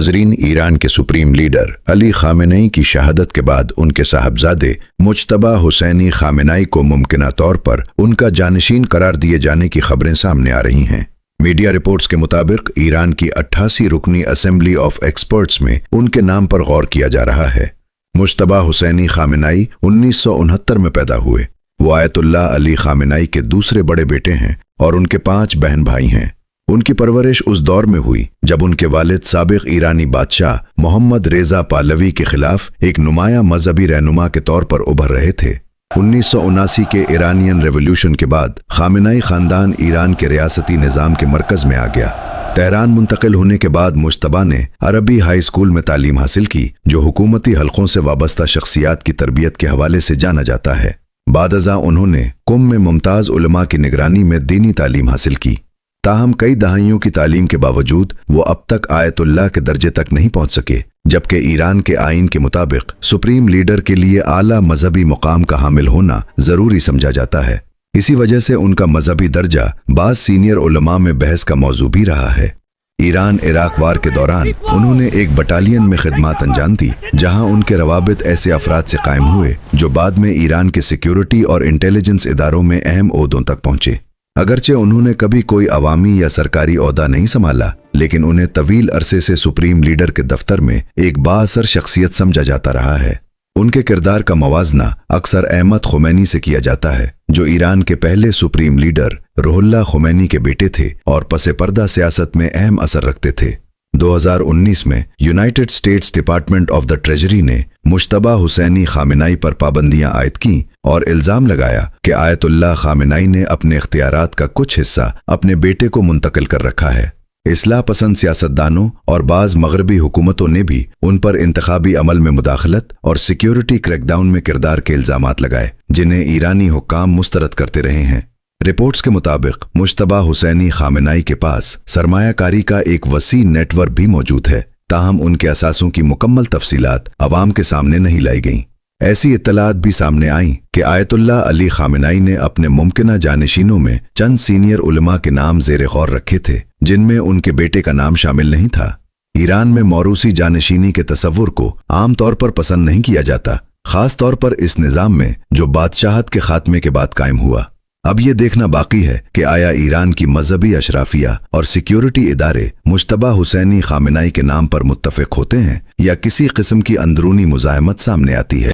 नाजरीन, ईरान के supreme leader Ali Khamenei की शहादत के बाद उनके साहबजादे मुज्तबा हुसैनी खामेनेई को मुमकिना तौर पर उनका जानशीन करार दिए जाने की खबरें सामने आ रही हैं। मीडिया रिपोर्ट्स के मुताबिक ईरान की 88 रुकनी असेंबली ऑफ एक्सपर्ट्स में उनके नाम पर गौर किया जा रहा है। मुज्तबा हुसैनी खामेनेई 1969 में पैदा हुए। वो आयतुल्लाह अली खामेनेई के दूसरे बड़े बेटे हैं और उनके 5 बहन भाई हैं। उनकी परवरिश उस दौर में हुई जब उनके वालिद साबिक ईरानी बादशाह मोहम्मद रेजा पाहलवी के खिलाफ एक नुमाया मजहबी रहनुमा के तौर पर उभर रहे थे। 1979 के ईरानियन रेवोल्यूशन के बाद खामेनेई खानदान ईरान के रियासती निज़ाम के मरकज में आ गया। तेहरान मुंतकिल होने के बाद मुज्तबा ने अरबी हाई स्कूल में तालीम हासिल की, जो हुकूमती हलकों से वाबस्ता शख्सियात की तरबियत के हवाले से जाना जाता है। बादअज़ां उन्होंने कुम में मुमताज़ उलमा की निगरानी में दीनी तालीम हासिल की। ताहम कई दहाइयों की तालीम के बावजूद वो अब तक आयतुल्लाह के दर्जे तक नहीं पहुंच सके, जबकि ईरान के आईन के मुताबिक सुप्रीम लीडर के लिए आला मजहबी मुकाम का हामिल होना जरूरी समझा जाता है। इसी वजह से उनका मजहबी दर्जा बाज़ सीनियर उलमा में बहस का मौजू भी रहा है। ईरान इराक वार के दौरान उन्होंने एक बटालियन में खिदमत अंजाम दी, जहां उनके रवाबित ऐसे अफराद से कायम हुए जो बाद में ईरान के सिक्योरिटी और इंटेलिजेंस इदारों में अहम ओहदों तक पहुंचे। अगरचे उन्होंने कभी कोई अवामी या सरकारी ओहदा नहीं संभाला, लेकिन उन्हें तवील अरसे से सुप्रीम लीडर के दफ्तर में एक बाअसर शख्सियत समझा जाता रहा है। उनके किरदार का मवाजना अक्सर अहमद खुमैनी से किया जाता है, जो ईरान के पहले सुप्रीम लीडर रुहुल्लाह खुमैनी के बेटे थे और पसे पर्दा सियासत में अहम असर रखते थे। 2019 में United states department of the treasury ने मुज्तबा हुसैनी खामेनेई पर पाबंदियां आयद की और इल्जाम लगाया कि आयतुल्लाह खामेनेई ने अपने इख्तियारात का कुछ हिस्सा अपने बेटे को मुंतकिल कर रखा है। इस्लाह पसंद सियासतदानों और बाज़ मगरबी हुकूमतों ने भी उन पर इंतखाबी अमल में मुदाखलत और सिक्योरिटी क्रैकडाउन में किरदार के इल्जामात लगाए, जिन्हें ईरानी हुक्काम मुस्तरद करते रहे हैं। रिपोर्ट्स के मुताबिक मुज्तबा हुसैनी खामेनेई के पास सरमायाकारी का एक वसी नेटवर्क भी मौजूद है, ताहम उनके असासों की मुकम्मल तफसीलात अवाम के सामने नहीं लाई गईं। ऐसी इत्तलात भी सामने आईं कि आयतुल्लाह अली खामेनेई ने अपने मुमकिना जानशीनों में चंद सीनियर उलमा के नाम ज़ेरे गौर रखे थे, जिनमें उनके बेटे का नाम शामिल नहीं था। ईरान में मौरूसी जानशीनी के तसव्वुर को आम तौर पर पसंद नहीं किया जाता, खास तौर पर इस निज़ाम में जो बादशाहत के खात्मे के बाद कायम हुआ। अब ये देखना बाकी है कि आया ईरान की मजहबी अशराफिया और सिक्योरिटी इदारे मुज्तबा हुसैनी खामेनेई के नाम पर मुत्तफिक होते हैं या किसी किस्म की अंदरूनी मुज़ाहमत सामने आती है।